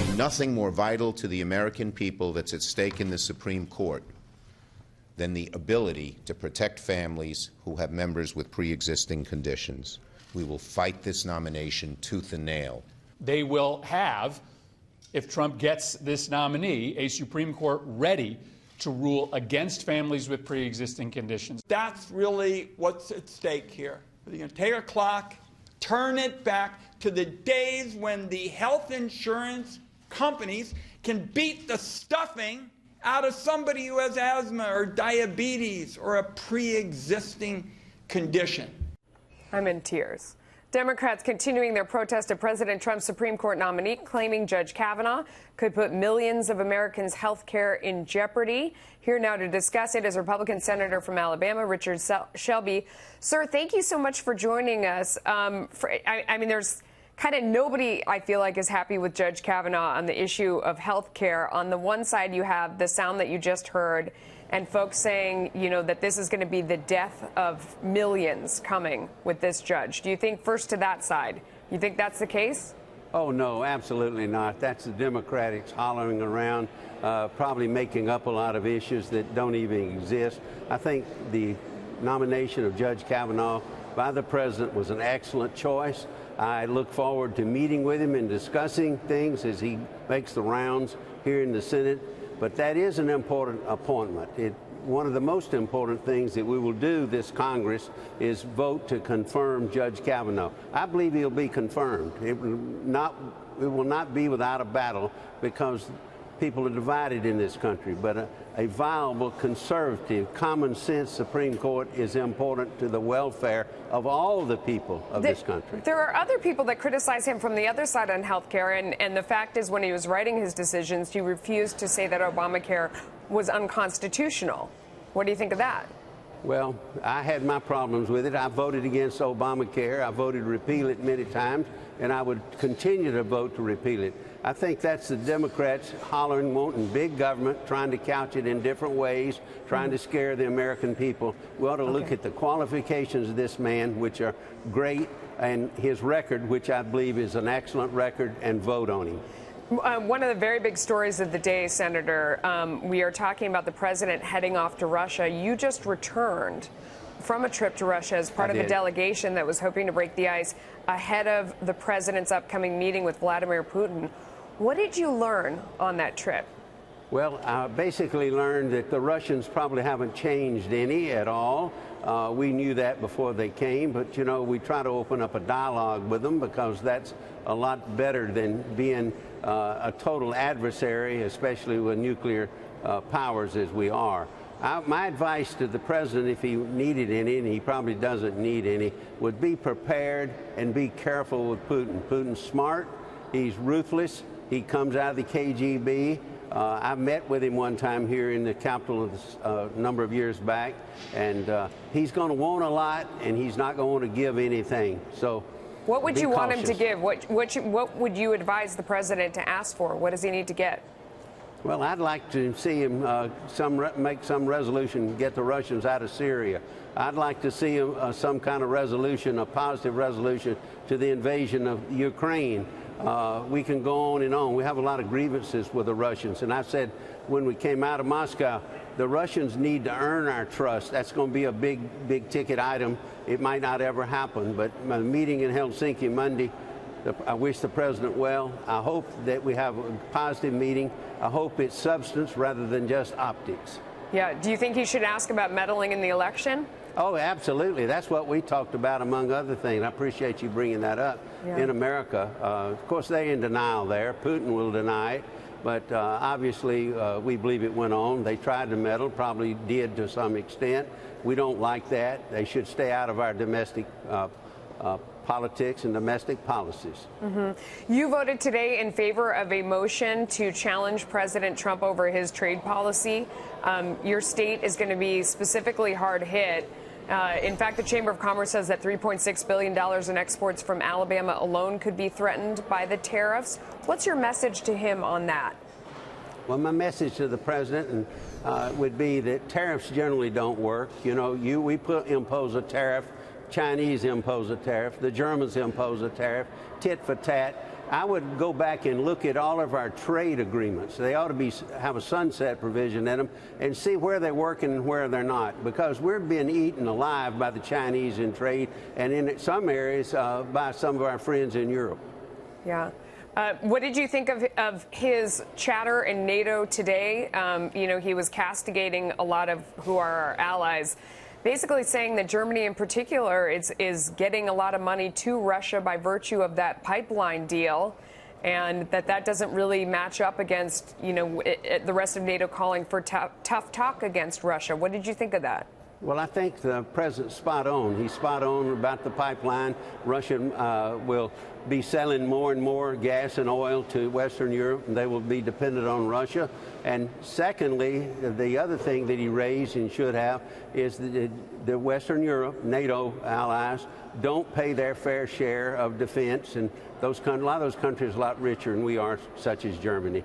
be nothing more vital to the American people that's at stake in the Supreme Court than the ability to protect families who have members with pre-existing conditions. We will fight this nomination tooth and nail. They will have, if Trump gets this nominee, a Supreme Court ready to rule against families with pre-existing conditions. That's really what's at stake here. You're going to take a clock, turn it back to the days when the health insurance companies can beat the stuffing out of somebody who has asthma or diabetes or a pre-existing condition. I'm in tears. Democrats continuing their protest of President Trump's Supreme Court nominee, claiming Judge Kavanaugh could put millions of Americans' health care in jeopardy. Here now to discuss it is Republican Senator from Alabama, Richard Shelby. Sir, thank you so much for joining us. I mean, there's kind of nobody, I feel like, is happy with Judge Kavanaugh on the issue of health care. On the one side, you have the sound that you just heard and folks saying, you know, that this is going to be the death of millions coming with this judge. Do you think, first to that side, you think that's the case? Oh, no, absolutely not. That's the Democrats hollering around, probably making up a lot of issues that don't even exist. I think the nomination of Judge Kavanaugh by the president was an excellent choice. I look forward to meeting with him and discussing things as he makes the rounds here in the Senate. But that is an important appointment. One of the most important things that we will do this Congress is vote to confirm Judge Kavanaugh. I believe he'll be confirmed. It will not be without a battle because people are divided in this country. But a viable, conservative, common sense Supreme Court is important to the welfare of all the people of this country. There are other people that criticize him from the other side on health care, and the fact is when he was writing his decisions, he refused to say that Obamacare was unconstitutional. What do you think of that? Well, I had my problems with it. I voted against Obamacare. I voted to repeal it many times, and I would continue to vote to repeal it. I think that's the Democrats hollering, wanting big government, trying to couch it in different ways, trying to scare the American people. We ought to look at the qualifications of this man, which are great, and his record, which I believe is an excellent record, and vote on him. One of the very big stories of the day, Senator, we are talking about the president heading off to Russia. You just returned from a trip to Russia as part of a delegation that was hoping to break the ice ahead of the president's upcoming meeting with Vladimir Putin. What did you learn on that trip? Well, I basically learned that the Russians probably haven't changed any at all. We knew that before they came, but, you know, we try to open up a dialogue with them because that's a lot better than being a total adversary, especially with nuclear powers as we are. My advice to the president, if he needed any, and he probably doesn't need any, would be prepared and be careful with Putin. Putin's smart. He's ruthless. He comes out of the KGB. I met with him one time here in the Capitol a number of years back, and he's going to want a lot, and he's not going to want to give anything. So, what would you want him to give? What would you advise the president to ask for? What does he need to get? Well, I'd like to see him make some resolution, get the Russians out of Syria. I'd like to see some kind of resolution, a positive resolution to the invasion of Ukraine. We can go on and on. We have a lot of grievances with the Russians. And I said when we came out of Moscow, the Russians need to earn our trust. That's going to be a big ticket item. It might not ever happen. But my meeting in Helsinki Monday, I wish the president well. I hope that we have a positive meeting. I hope it's substance rather than just optics. Yeah. Do you think he should ask about meddling in the election? Oh, absolutely. That's what we talked about, among other things. I appreciate you bringing that up. In America. Of course, they're in denial there. Putin will deny it. But obviously, we believe it went on. They tried to meddle, probably did to some extent. We don't like that. They should stay out of our domestic politics and domestic policies. You voted today in favor of a motion to challenge President Trump over his trade policy. Your state is going to be specifically hard hit. In fact, the Chamber of Commerce says that $3.6 billion in exports from Alabama alone could be threatened by the tariffs. What's your message to him on that? Well, my message to the president would be that tariffs generally don't work. You know, we impose a tariff. Chinese impose a tariff. The Germans impose a tariff. Tit for tat. I would go back and look at all of our trade agreements. They ought to have a sunset provision in them and see where they're working and where they're not, because we're being eaten alive by the Chinese in trade and in some areas by some of our friends in Europe. Yeah. What did you think of his chatter in NATO today? You know, he was castigating a lot of who are our allies, basically saying that Germany in particular is getting a lot of money to Russia by virtue of that pipeline deal, and that doesn't really match up against, you know, the rest of NATO calling for tough talk against Russia. What did you think of that? Well, I think the president's spot on. He's spot on about the pipeline. Russia will be selling more and more gas and oil to Western Europe, and they will be dependent on Russia. And secondly, the other thing that he raised and should have is that the Western Europe, NATO allies, don't pay their fair share of defense, and a lot of those countries are a lot richer than we are, such as Germany.